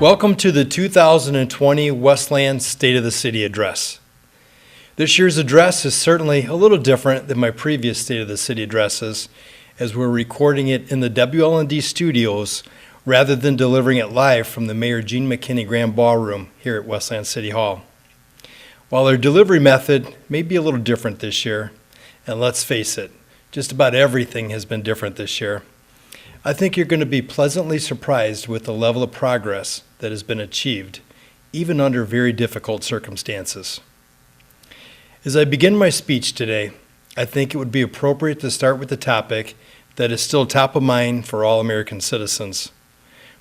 Welcome to the 2020 Westland State of the City Address. This year's address is certainly a little different than my previous State of the City addresses, as we're recording it in the WLND studios rather than delivering it live from the Mayor Jean McKinney Grand Ballroom here at Westland City Hall. While our delivery method may be a little different this year, and let's face it, just about everything has been different this year, I think you're going to be pleasantly surprised with the level of progress that has been achieved, even under very difficult circumstances. As I begin my speech today, I think it would be appropriate to start with the topic that is still top of mind for all American citizens,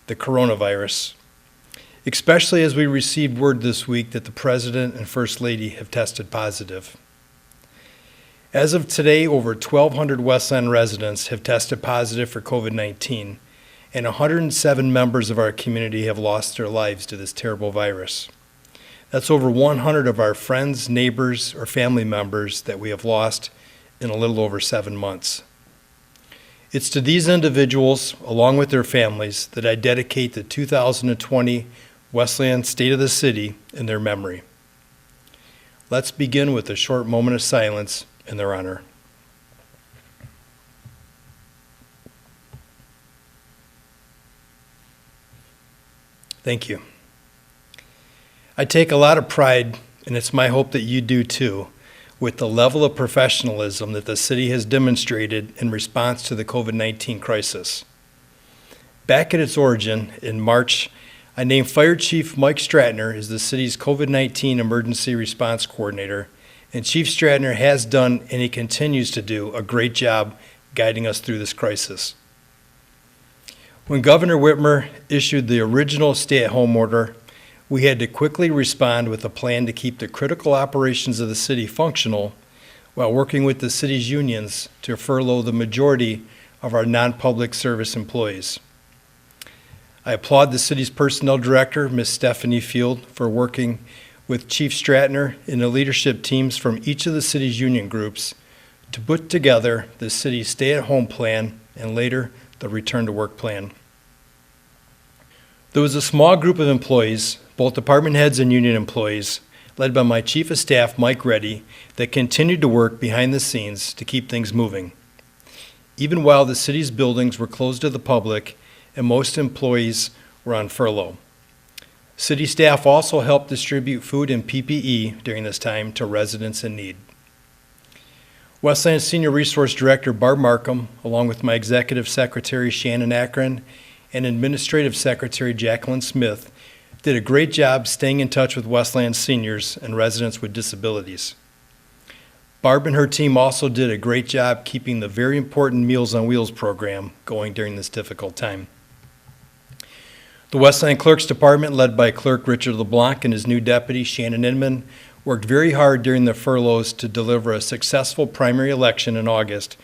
the coronavirus, especially as we received word this week that the President and First Lady have tested positive. As of today, over 1,200 Westland residents have tested positive for COVID-19, and 107 members of our community have lost their lives to this terrible virus. That's over 100 of our friends, neighbors, or family members that we have lost in a little over 7 months. It's to these individuals, along with their families, that I dedicate the 2020 Westland State of the City in their memory. Let's begin with a short moment of silence in their honor. Thank you. I take a lot of pride, and it's my hope that you do too, with the level of professionalism that the city has demonstrated in response to the COVID-19 crisis. Back at its origin, in March, I named Fire Chief Mike Stratner as the city's COVID-19 Emergency Response Coordinator, and Chief Stratner has done, and he continues to do, a great job guiding us through this crisis. When Governor Whitmer issued the original stay-at-home order, we had to quickly respond with a plan to keep the critical operations of the city functional while working with the city's unions to furlough the majority of our non-public service employees. I applaud the city's personnel director, Ms. Stephanie Field, for working with Chief Stratner and the leadership teams from each of the city's union groups to put together the city's stay-at-home plan and later the return-to-work plan. There was a small group of employees, both department heads and union employees, led by my Chief of Staff, Mike Reddy, that continued to work behind the scenes to keep things moving. Even while the city's buildings were closed to the public and most employees were on furlough. City staff also helped distribute food and PPE during this time to residents in need. Westland Senior Resource Director Barb Markham, along with my Executive Secretary Shannon Akron and Administrative Secretary Jacqueline Smith, did a great job staying in touch with Westland seniors and residents with disabilities. Barb and her team also did a great job keeping the very important Meals on Wheels program going during this difficult time. The Westland Clerk's Department, led by Clerk Richard LeBlanc and his new deputy, Shannon Inman, worked very hard during the furloughs to deliver a successful primary election in August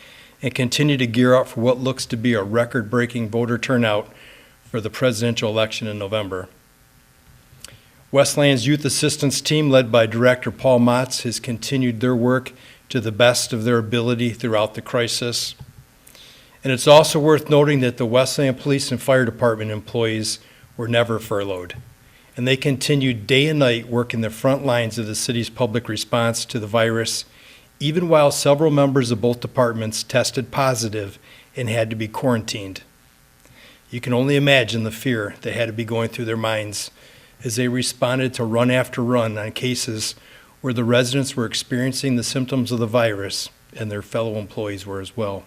and continue to gear up for what looks to be a record-breaking voter turnout for the presidential election in November. Westland's Youth Assistance Team, led by Director Paul Motz, has continued their work to the best of their ability throughout the crisis. And it's also worth noting that the Westland Police and Fire Department employees were never furloughed, and they continued day and night working the front lines of the city's public response to the virus, even while several members of both departments tested positive and had to be quarantined. You can only imagine the fear that had to be going through their minds as they responded to run after run on cases where the residents were experiencing the symptoms of the virus and their fellow employees were as well.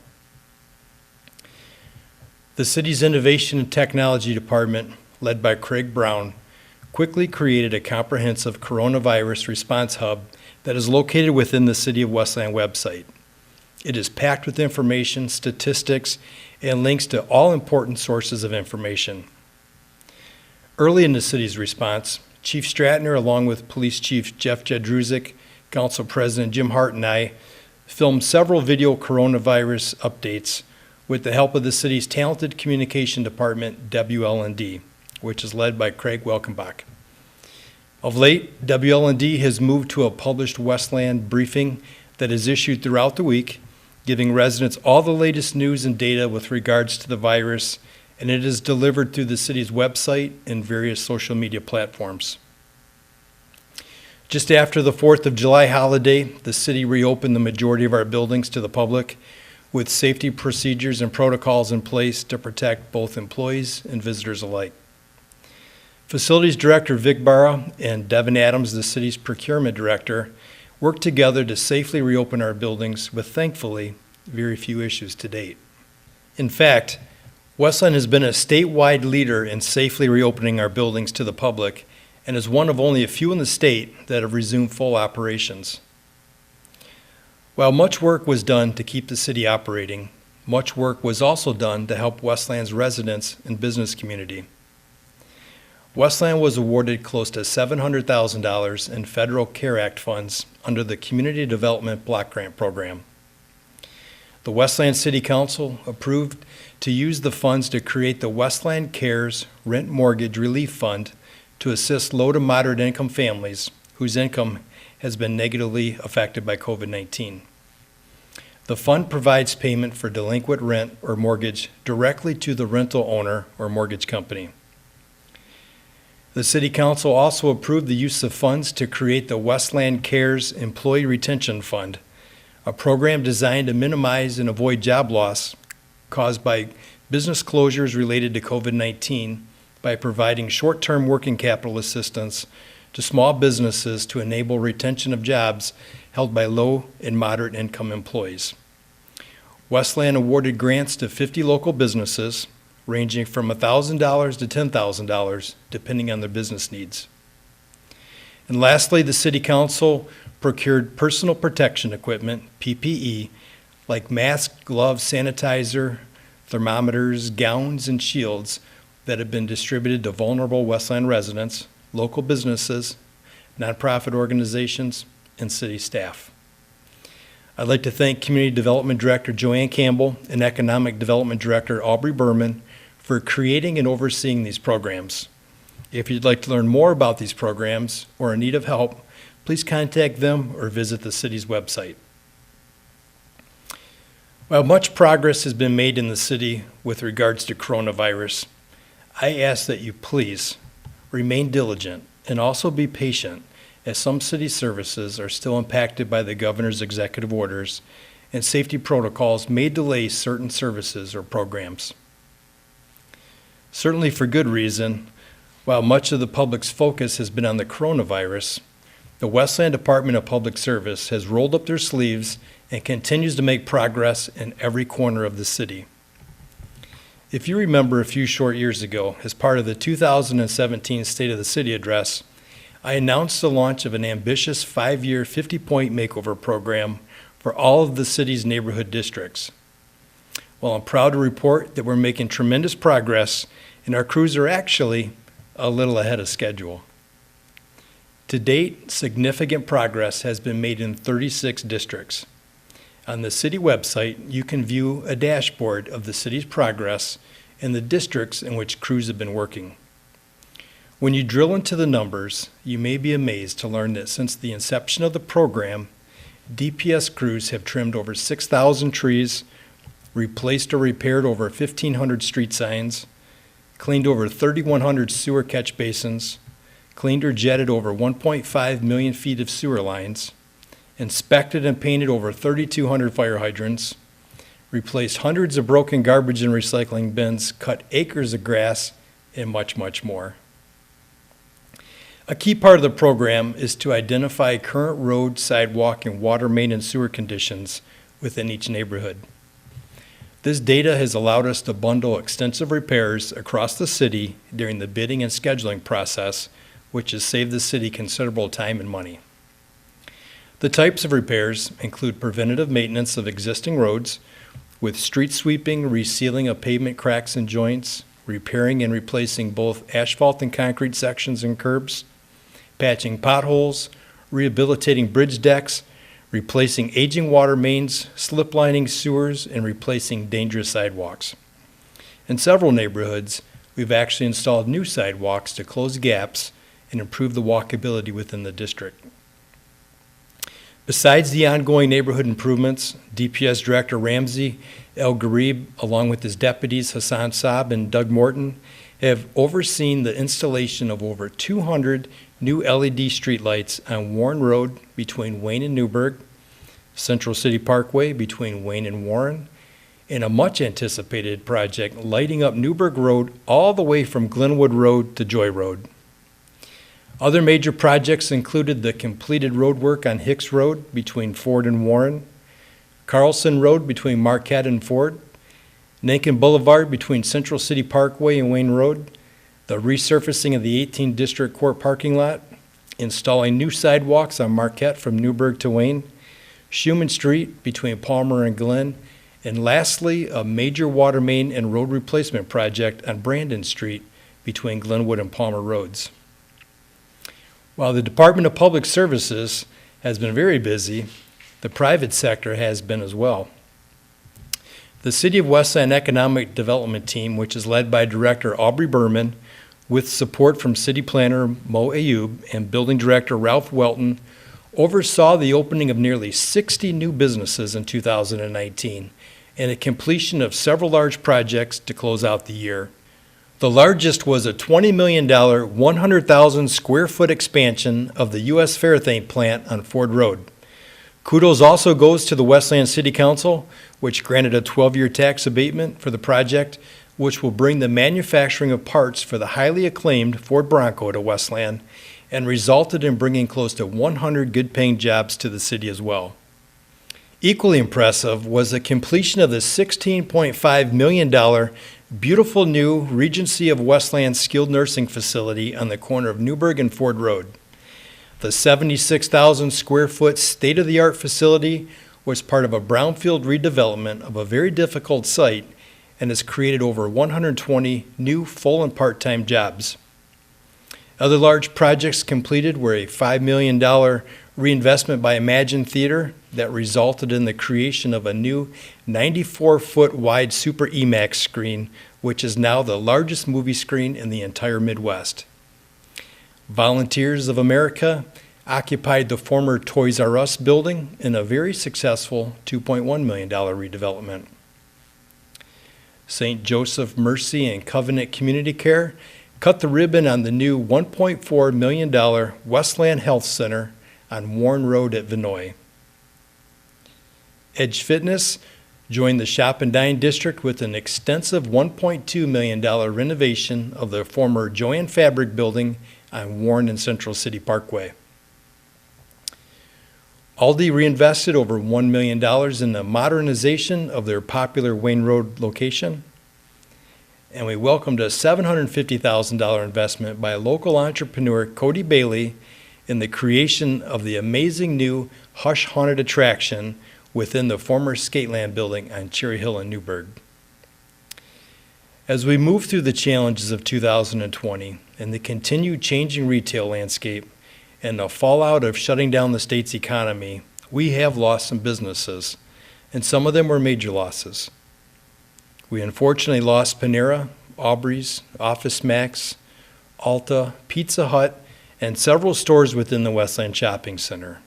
The city's Innovation and Technology Department, led by Craig Brown, quickly created a comprehensive coronavirus response hub that is located within the City of Westland website. It is packed with information, statistics, and links to all important sources of information. Early in the city's response, Chief Stratner, along with Police Chief Jeff Jedrusik, Council President Jim Hart, and I, filmed several video coronavirus updates with the help of the city's talented communication department, WLND, which is led by Craig Welkenbach. Of late, WLND has moved to a published Westland briefing that is issued throughout the week, giving residents all the latest news and data with regards to the virus and it is delivered through the city's website and various social media platforms. Just after the 4th of July holiday, the city reopened the majority of our buildings to the public with safety procedures and protocols in place to protect both employees and visitors alike. Facilities Director Vic Barra and Devin Adams, the city's procurement director, worked together to safely reopen our buildings with, thankfully, very few issues to date. In fact, Westland has been a statewide leader in safely reopening our buildings to the public and is one of only a few in the state that have resumed full operations. While much work was done to keep the city operating, much work was also done to help Westland's residents and business community. Westland was awarded close to $700,000 in federal CARE Act funds under the Community Development Block Grant Program. The Westland City Council approved to use the funds to create the Westland Cares Rent Mortgage Relief Fund to assist low to moderate income families whose income has been negatively affected by COVID-19. The fund provides payment for delinquent rent or mortgage directly to the rental owner or mortgage company. The City Council also approved the use of funds to create the Westland Cares Employee Retention Fund, a program designed to minimize and avoid job loss caused by business closures related to COVID-19 by providing short-term working capital assistance to small businesses to enable retention of jobs held by low and moderate income employees. Westland awarded grants to 50 local businesses, ranging from $1,000 to $10,000, depending on their business needs. And lastly, the City Council procured personal protection equipment, PPE, like masks, gloves, sanitizer, thermometers, gowns, and shields that have been distributed to vulnerable Westland residents, local businesses, nonprofit organizations, and city staff. I'd like to thank Community Development Director Joanne Campbell and Economic Development Director Aubrey Berman for creating and overseeing these programs. If you'd like to learn more about these programs or are in need of help, please contact them or visit the city's website. While much progress has been made in the city with regards to coronavirus, I ask that you please remain diligent and also be patient, as some city services are still impacted by the governor's executive orders and safety protocols may delay certain services or programs. Certainly for good reason, while much of the public's focus has been on the coronavirus, the Westland Department of Public Service has rolled up their sleeves and continues to make progress in every corner of the city. If you remember a few short years ago, as part of the 2017 State of the City Address, I announced the launch of an ambitious 5-year 50-point makeover program for all of the city's neighborhood districts. Well, I'm proud to report that we're making tremendous progress, and our crews are actually a little ahead of schedule. To date, significant progress has been made in 36 districts. On the city website, you can view a dashboard of the city's progress and the districts in which crews have been working. When you drill into the numbers, you may be amazed to learn that since the inception of the program, DPS crews have trimmed over 6,000 trees, replaced or repaired over 1,500 street signs, cleaned over 3,100 sewer catch basins, cleaned or jetted over 1.5 million feet of sewer lines, inspected and painted over 3,200 fire hydrants, replaced hundreds of broken garbage and recycling bins, cut acres of grass, and much, much more. A key part of the program is to identify current road, sidewalk, and water main and sewer conditions within each neighborhood. This data has allowed us to bundle extensive repairs across the city during the bidding and scheduling process, which has saved the city considerable time and money. The types of repairs include preventative maintenance of existing roads, with street sweeping, resealing of pavement cracks and joints, repairing and replacing both asphalt and concrete sections and curbs, patching potholes, rehabilitating bridge decks, replacing aging water mains, slip lining sewers, and replacing dangerous sidewalks. In several neighborhoods, we've actually installed new sidewalks to close gaps and improve the walkability within the district. Besides the ongoing neighborhood improvements, DPS Director Ramsey El Garib, along with his deputies Hassan Saab and Doug Morton, have overseen the installation of over 200 new LED streetlights on Warren Road between Wayne and Newburgh, Central City Parkway between Wayne and Warren, and a much-anticipated project lighting up Newburgh Road all the way from Glenwood Road to Joy Road. Other major projects included the completed road work on Hicks Road between Ford and Warren, Carlson Road between Marquette and Ford, Nankin Boulevard between Central City Parkway and Wayne Road, the resurfacing of the 18th District Court parking lot, installing new sidewalks on Marquette from Newburgh to Wayne, Schuman Street between Palmer and Glen, and lastly, a major water main and road replacement project on Brandon Street between Glenwood and Palmer Roads. While the Department of Public Services has been very busy, the private sector has been as well. The City of Westland Economic Development Team, which is led by Director Aubrey Berman, with support from City Planner Mo Ayoub and Building Director Ralph Welton, oversaw the opening of nearly 60 new businesses in 2019 and a completion of several large projects to close out the year. The largest was a $20 million, 100,000 square foot expansion of the U.S. Fairthane plant on Ford Road. Kudos also goes to the Westland City Council, which granted a 12-year tax abatement for the project, which will bring the manufacturing of parts for the highly acclaimed Ford Bronco to Westland and resulted in bringing close to 100 good-paying jobs to the city as well. Equally impressive was the completion of the $16.5 million beautiful new Regency of Westland skilled nursing facility on the corner of Newburgh and Ford Road. The 76,000 square foot state-of-the-art facility was part of a brownfield redevelopment of a very difficult site and has created over 120 new full and part-time jobs. Other large projects completed were a $5 million reinvestment by Imagine Theater that resulted in the creation of a new 94-foot wide Super IMAX screen, which is now the largest movie screen in the entire Midwest. Volunteers of America occupied the former Toys R Us building in a very successful $2.1 million redevelopment. St. Joseph Mercy and Covenant Community Care cut the ribbon on the new $1.4 million Westland Health Center on Warren Road at Vinoy. Edge Fitness joined the Shop and Dine District with an extensive $1.2 million renovation of the former Joann Fabric building on Warren and Central City Parkway. Aldi reinvested over $1 million in the modernization of their popular Wayne Road location. And we welcomed a $750,000 investment by local entrepreneur Cody Bailey in the creation of the amazing new Hush Haunted attraction within the former Skateland building on Cherry Hill in Newburgh. As we move through the challenges of 2020 and the continued changing retail landscape and the fallout of shutting down the state's economy, we have lost some businesses, and some of them were major losses. We unfortunately lost Panera, Aubrey's, Office Max, Ulta, Pizza Hut, and several stores within the Westland Shopping Center.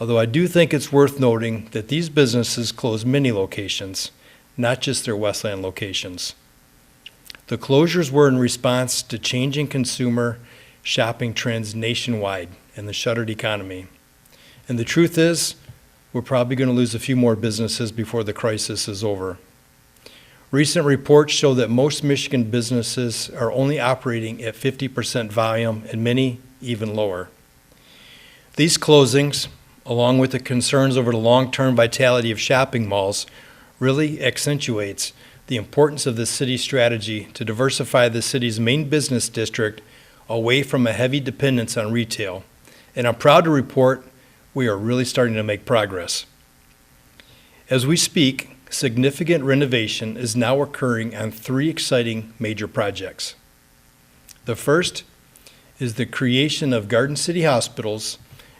Although I do think it's worth noting that these businesses closed many locations, not just their Westland locations. The closures were in response to changing consumer shopping trends nationwide and the shuttered economy. And the truth is, we're probably going to lose a few more businesses before the crisis is over. Recent reports show that most Michigan businesses are only operating at 50% volume and many even lower. These closings, along with the concerns over the long-term vitality of shopping malls, really accentuates the importance of the city's strategy to diversify the city's main business district away from a heavy dependence on retail. And I'm proud to report we are really starting to make progress. As we speak, significant renovation is now occurring on 3 exciting major projects. The first is the creation of Garden City Hospital's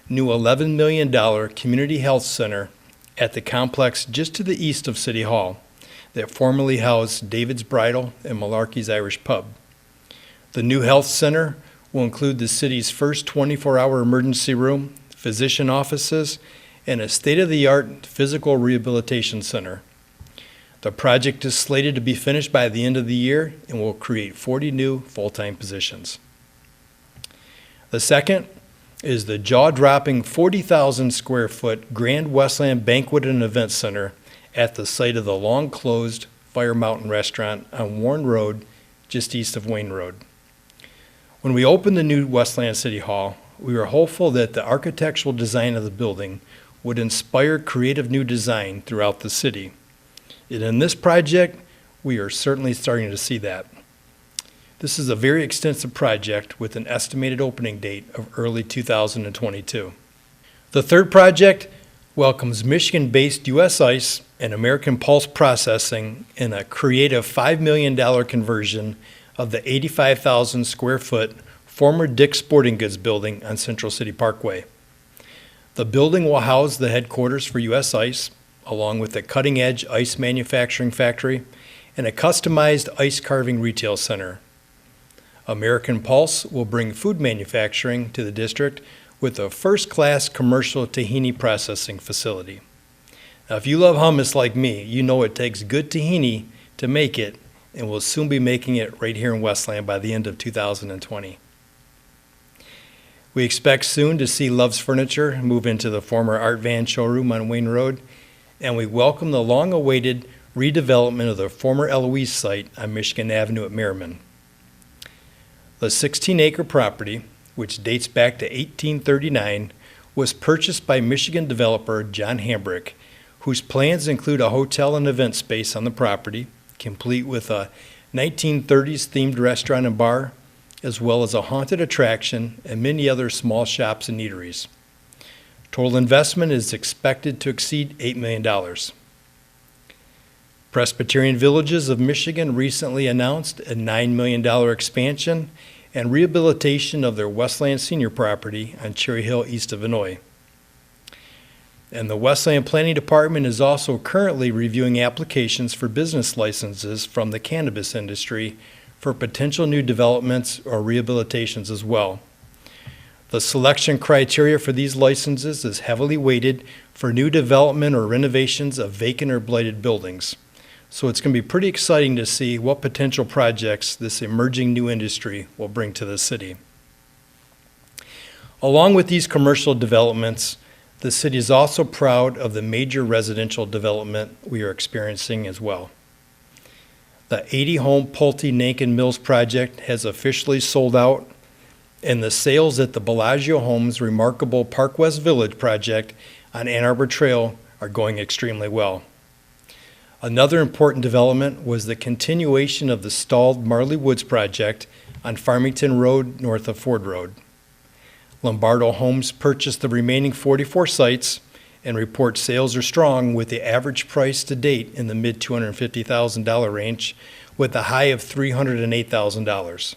new $11 million community health center at the complex just to the east of City Hall that formerly housed David's Bridal and Malarkey's Irish Pub. The new health center will include the city's first 24-hour emergency room, physician offices, and a state-of-the-art physical rehabilitation center. The project is slated to be finished by the end of the year and will create 40 new full-time positions. The second is the jaw-dropping 40,000 square foot Grand Westland Banquet and Event Center at the site of the long-closed Fire Mountain Restaurant on Warren Road, just east of Wayne Road. When we opened the new Westland City Hall, we were hopeful that the architectural design of the building would inspire creative new design throughout the city. And in this project, we are certainly starting to see that. This is a very extensive project with an estimated opening date of early 2022. The third project welcomes Michigan-based US Ice and American Pulse Processing in a creative $5 million conversion of the 85,000 square foot former Dick's Sporting Goods building on Central City Parkway. The building will house the headquarters for US Ice, along with a cutting-edge ice manufacturing factory and a customized ice carving retail center. American Pulse will bring food manufacturing to the district with a first-class commercial tahini processing facility. Now, if you love hummus like me, you know it takes good tahini to make it, and we'll soon be making it right here in Westland by the end of 2020. We expect soon to see Love's Furniture move into the former Art Van showroom on Wayne Road, and we welcome the long-awaited redevelopment of the former Eloise site on Michigan Avenue at Merriman. The 16-acre property, which dates back to 1839, was purchased by Michigan developer John Hambrick, whose plans include a hotel and event space on the property, complete with a 1930s themed restaurant and bar, as well as a haunted attraction and many other small shops and eateries. Total investment is expected to exceed $8 million. Presbyterian Villages of Michigan recently announced a $9 million expansion and rehabilitation of their Westland Senior property on Cherry Hill east of Vinoy. And the Westland Planning Department is also currently reviewing applications for business licenses from the cannabis industry for potential new developments or rehabilitations as well. The selection criteria for these licenses is heavily weighted for new development or renovations of vacant or blighted buildings. So it's going to be pretty exciting to see what potential projects this emerging new industry will bring to the city. Along with these commercial developments, the city is also proud of the major residential development we are experiencing as well. The 80-home Pulte-Nankin Mills project has officially sold out, and the sales at the Bellagio Homes' remarkable Park West Village project on Ann Arbor Trail are going extremely well. Another important development was the continuation of the stalled Marley Woods project on Farmington Road north of Ford Road. Lombardo Homes purchased the remaining 44 sites and report sales are strong with the average price to date in the mid $250,000 range with a high of $308,000.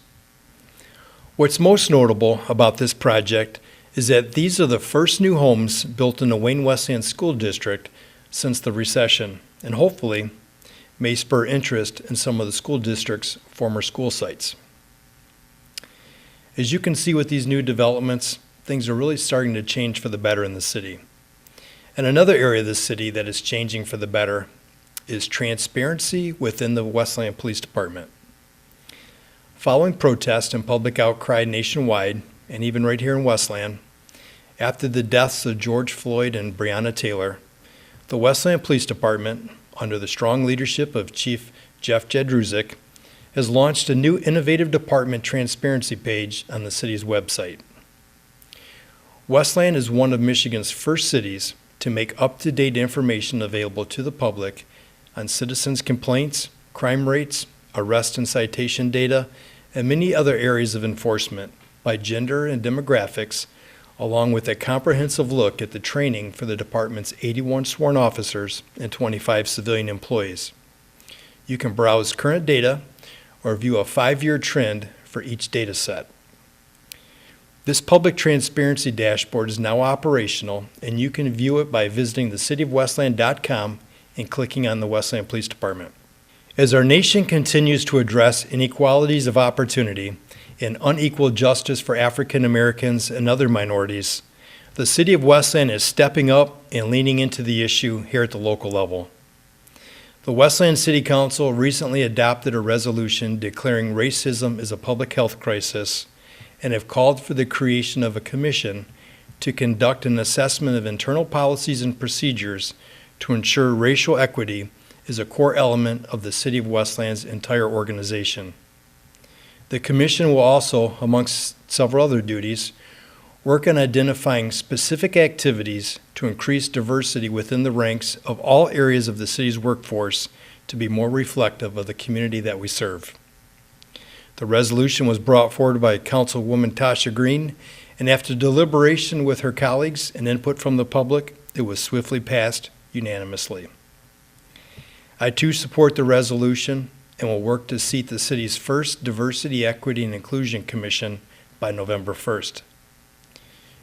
What's most notable about this project is that these are the first new homes built in the Wayne Westland School District since the recession, and hopefully may spur interest in some of the school district's former school sites. As you can see with these new developments, things are really starting to change for the better in the city. And another area of the city that is changing for the better is transparency within the Westland Police Department. Following protest and public outcry nationwide, and even right here in Westland, after the deaths of George Floyd and Breonna Taylor, the Westland Police Department, under the strong leadership of Chief Jeff Jedrusik, has launched a new innovative department transparency page on the city's website. Westland is one of Michigan's first cities to make up-to-date information available to the public on citizens' complaints, crime rates, arrest and citation data, and many other areas of enforcement by gender and demographics, along with a comprehensive look at the training for the department's 81 sworn officers and 25 civilian employees. You can browse current data or view a 5-year trend for each data set. This public transparency dashboard is now operational, and you can view it by visiting thecityofwestland.com and clicking on the Westland Police Department. As our nation continues to address inequalities of opportunity and unequal justice for African Americans and other minorities, the City of Westland is stepping up and leaning into the issue here at the local level. The Westland City Council recently adopted a resolution declaring racism as a public health crisis and have called for the creation of a commission to conduct an assessment of internal policies and procedures to ensure racial equity is a core element of the City of Westland's entire organization. The commission will also, amongst several other duties, work on identifying specific activities to increase diversity within the ranks of all areas of the city's workforce to be more reflective of the community that we serve. The resolution was brought forward by Councilwoman Tasha Green, and after deliberation with her colleagues and input from the public, it was swiftly passed unanimously. I too support the resolution and will work to seat the city's first Diversity, Equity, and Inclusion Commission by November 1st.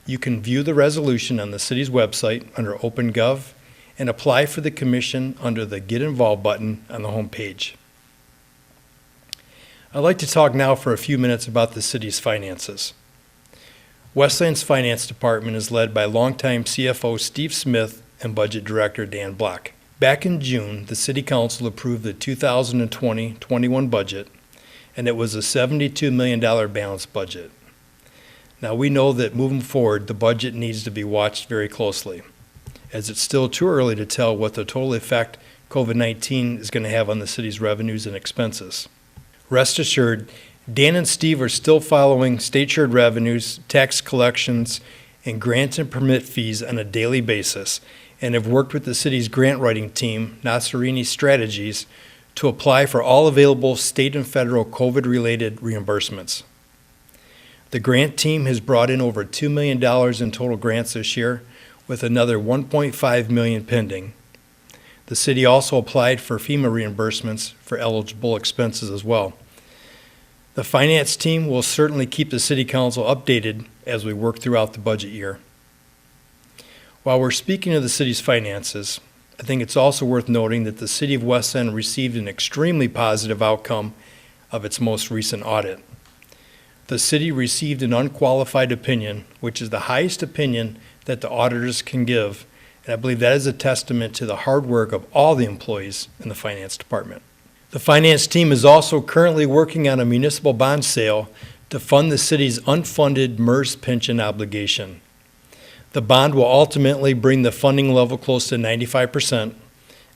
You can view the resolution on the city's website under OpenGov and apply for the commission under the Get Involved button on the home page. I'd like to talk now for a few minutes about the city's finances. Westland's Finance Department is led by longtime CFO Steve Smith and Budget Director Dan Block. Back in June, the City Council approved the 2020-21 budget, and it was a $72 million balanced budget. Now, we know that moving forward, the budget needs to be watched very closely, as it's still too early to tell what the total effect COVID-19 is going to have on the city's revenues and expenses. Rest assured, Dan and Steve are still following state-shared revenues, tax collections, and grant and permit fees on a daily basis, and have worked with the city's grant writing team, Nasserini Strategies, to apply for all available state and federal COVID-related reimbursements. The grant team has brought in over $2 million in total grants this year, with another $1.5 million pending. The city also applied for FEMA reimbursements for eligible expenses as well. The finance team will certainly keep the City Council updated as we work throughout the budget year. While we're speaking of the city's finances, I think it's also worth noting that the City of Westland received an extremely positive outcome of its most recent audit. The city received an unqualified opinion, which is the highest opinion that the auditors can give, and I believe that is a testament to the hard work of all the employees in the finance department. The finance team is also currently working on a municipal bond sale to fund the city's unfunded MERS pension obligation. The bond will ultimately bring the funding level close to 95%,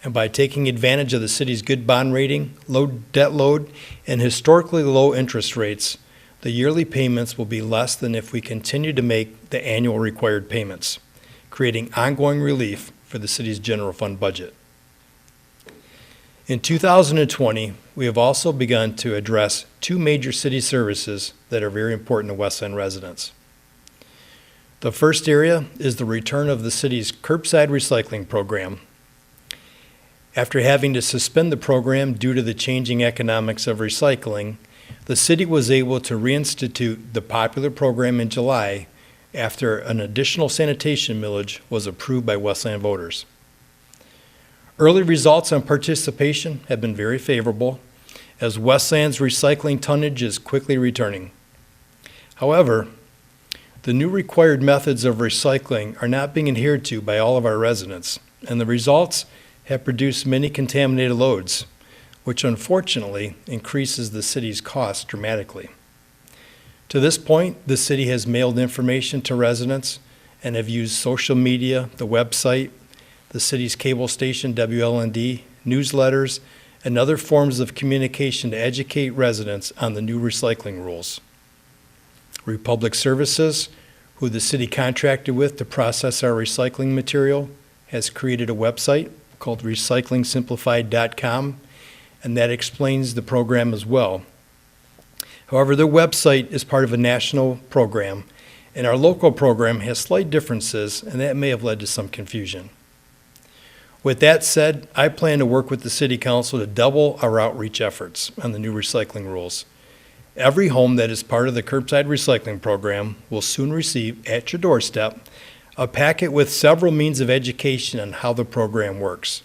and by taking advantage of the city's good bond rating, low debt load, and historically low interest rates, the yearly payments will be less than if we continue to make the annual required payments, creating ongoing relief for the city's general fund budget. In 2020, we have also begun to address two major city services that are very important to Westland residents. The first area is the return of the city's curbside recycling program. After having to suspend the program due to the changing economics of recycling, the city was able to reinstitute the popular program in July after an additional sanitation millage was approved by Westland voters. Early results on participation have been very favorable, as Westland's recycling tonnage is quickly returning. However, the new required methods of recycling are not being adhered to by all of our residents, and the results have produced many contaminated loads, which unfortunately increases the city's costs dramatically. To this point, the city has mailed information to residents and have used social media, the website, the city's cable station, WLND, newsletters, and other forms of communication to educate residents on the new recycling rules. Republic Services, who the city contracted with to process our recycling material, has created a website called recyclingsimplified.com, and that explains the program as well. However, their website is part of a national program, and our local program has slight differences, and that may have led to some confusion. With that said, I plan to work with the City Council to double our outreach efforts on the new recycling rules. Every home that is part of the curbside recycling program will soon receive, at your doorstep, a packet with several means of education on how the program works.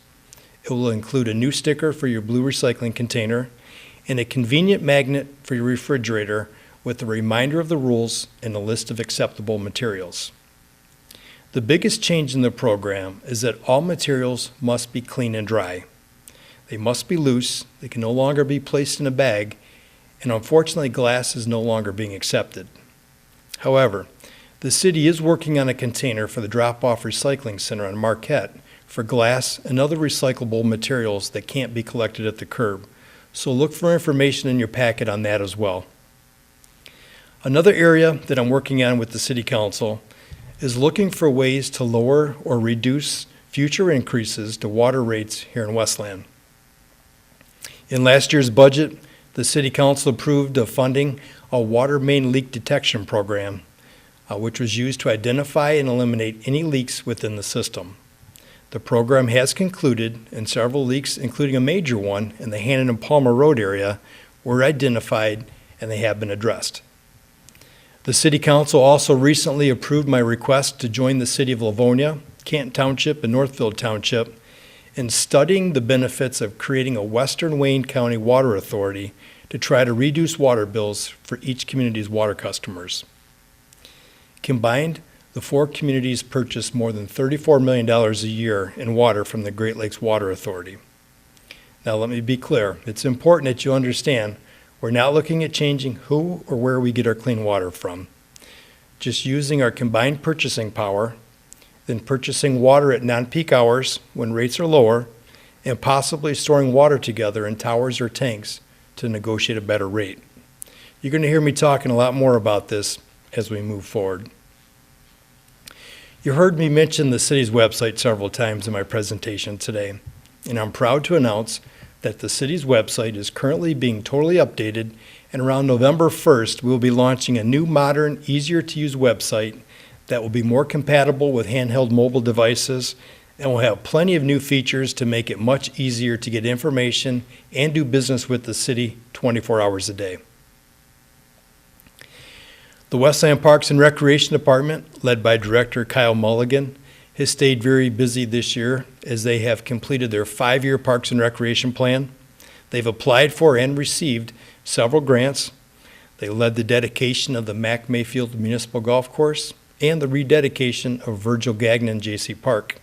It will include a new sticker for your blue recycling container and a convenient magnet for your refrigerator with a reminder of the rules and a list of acceptable materials. The biggest change in the program is that all materials must be clean and dry. They must be loose, they can no longer be placed in a bag, and unfortunately glass is no longer being accepted. However, the city is working on a container for the drop-off recycling center on Marquette for glass and other recyclable materials that can't be collected at the curb, so look for information in your packet on that as well. Another area that I'm working on with the City Council is looking for ways to lower or reduce future increases to water rates here in Westland. In last year's budget, the City Council approved of funding a water main leak detection program, which was used to identify and eliminate any leaks within the system. The program has concluded, and several leaks, including a major one in the Hannon and Palmer Road area, were identified and they have been addressed. The City Council also recently approved my request to join the City of Livonia, Canton Township, and Northfield Township in studying the benefits of creating a Western Wayne County Water Authority to try to reduce water bills for each community's water customers. Combined, the four communities purchase more than $34 million a year in water from the Great Lakes Water Authority. Now let me be clear, it's important that you understand we're not looking at changing who or where we get our clean water from. Just using our combined purchasing power, then purchasing water at non-peak hours when rates are lower, and possibly storing water together in towers or tanks to negotiate a better rate. You're going to hear me talking a lot more about this as we move forward. You heard me mention the city's website several times in my presentation today, and I'm proud to announce that the city's website is currently being totally updated, and around November 1st, we will be launching a new, modern, easier-to-use website that will be more compatible with handheld mobile devices and will have plenty of new features to make it much easier to get information and do business with the city 24 hours a day. The Westland Parks and Recreation Department, led by Director Kyle Mulligan, has stayed very busy this year as they have completed their 5-year Parks and Recreation plan. They've applied for and received several grants. They led the dedication of the Mac Mayfield Municipal Golf Course and the rededication of Virgil Gagnon J.C. Park.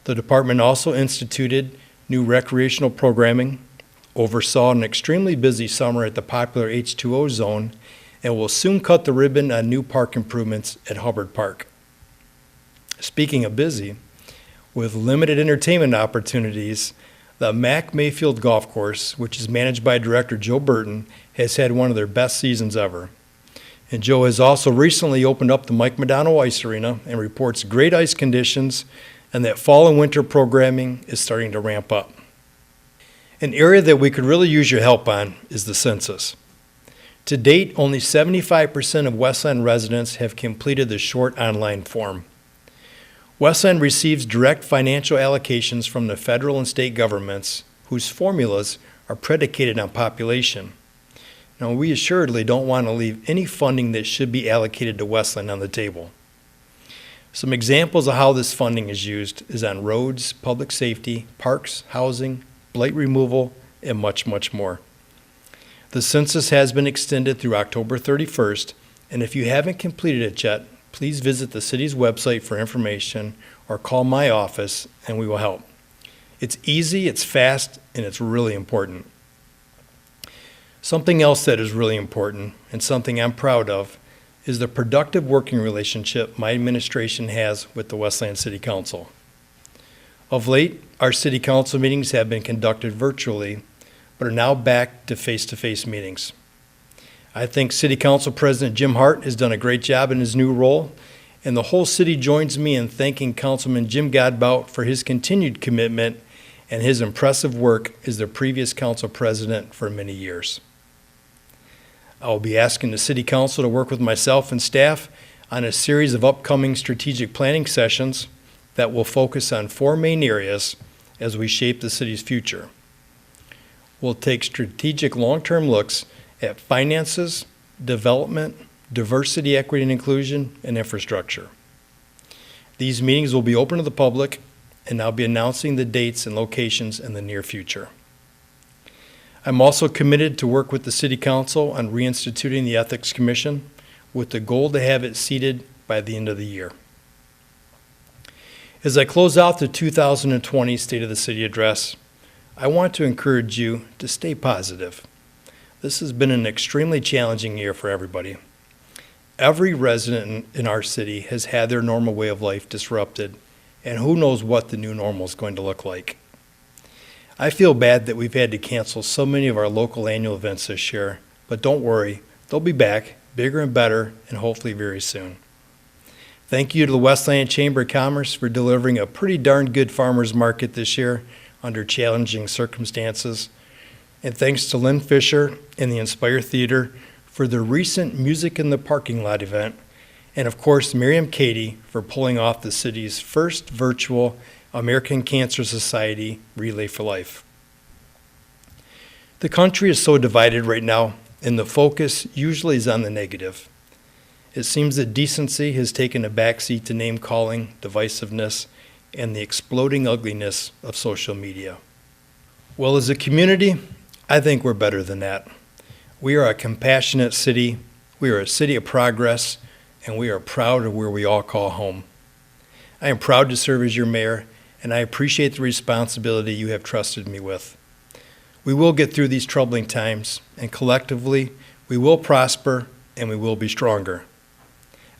The department also instituted new recreational programming, oversaw an extremely busy summer at the popular H2O zone, and will soon cut the ribbon on new park improvements at Hubbard Park. Speaking of busy, with limited entertainment opportunities, the Mac Mayfield Golf Course, which is managed by Director Joe Burton, has had one of their best seasons ever. And Joe has also recently opened up the Mike Modano Ice Arena and reports great ice conditions and that fall and winter programming is starting to ramp up. An area that we could really use your help on is the census. To date, only 75% of Westland residents have completed the short online form. Westland receives direct financial allocations from the federal and state governments whose formulas are predicated on population. Now, we assuredly don't want to leave any funding that should be allocated to Westland on the table. Some examples of how this funding is used is on roads, public safety, parks, housing, blight removal, and much, much more. The census has been extended through October 31st, and if you haven't completed it yet, please visit the city's website for information or call my office and we will help. It's easy, it's fast, and it's really important. Something else that is really important and something I'm proud of is the productive working relationship my administration has with the Westland City Council. Of late, our city council meetings have been conducted virtually, but are now back to face-to-face meetings. I think City Council President Jim Hart has done a great job in his new role, and the whole city joins me in thanking Councilman Jim Godbout for his continued commitment and his impressive work as the previous council president for many years. I will be asking the City Council to work with myself and staff on a series of upcoming strategic planning sessions that will focus on 4 main areas as we shape the city's future. We'll take strategic long-term looks at finances, development, diversity, equity, and inclusion, and infrastructure. These meetings will be open to the public, and I'll be announcing the dates and locations in the near future. I'm also committed to work with the City Council on reinstituting the Ethics Commission with the goal to have it seated by the end of the year. As I close out the 2020 State of the City Address, I want to encourage you to stay positive. This has been an extremely challenging year for everybody. Every resident in our city has had their normal way of life disrupted, and who knows what the new normal is going to look like. I feel bad that we've had to cancel so many of our local annual events this year, but don't worry, they'll be back, bigger and better, and hopefully very soon. Thank you to the Westland Chamber of Commerce for delivering a pretty darn good farmers market this year under challenging circumstances. And thanks to Lynn Fisher and the Inspire Theater for their recent Music in the Parking Lot event. And of course, Miriam Cady for pulling off the city's first virtual American Cancer Society Relay for Life. The country is so divided right now, and the focus usually is on the negative. It seems that decency has taken a backseat to name-calling, divisiveness, and the exploding ugliness of social media. Well, as a community, I think we're better than that. We are a compassionate city, we are a city of progress, and we are proud of where we all call home. I am proud to serve as your mayor, and I appreciate the responsibility you have trusted me with. We will get through these troubling times, and collectively, we will prosper and we will be stronger.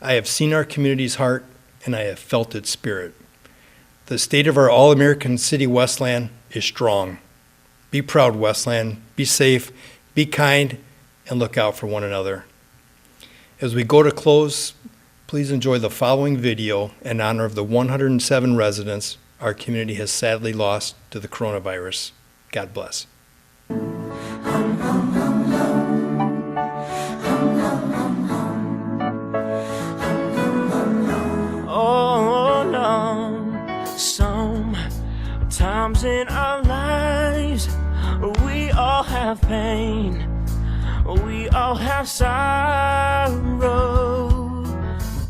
I have seen our community's heart, and I have felt its spirit. The state of our all-American city, Westland, is strong. Be proud, Westland. Be safe, be kind, and look out for one another. As we go to close, please enjoy the following video in honor of the 107 residents our community has sadly lost to the coronavirus. God bless. Oh no, sometimes in our lives we all have pain, we all have sorrow,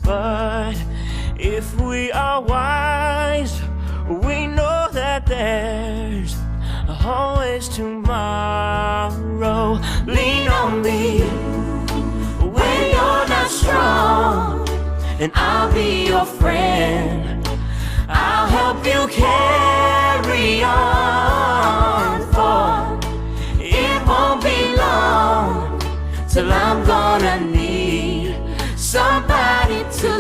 but if we are wise, we know that there's always tomorrow. Lean on me when you're not strong, and I'll be your friend. I'll help you carry on, for it won't be long till I'm gonna need somebody to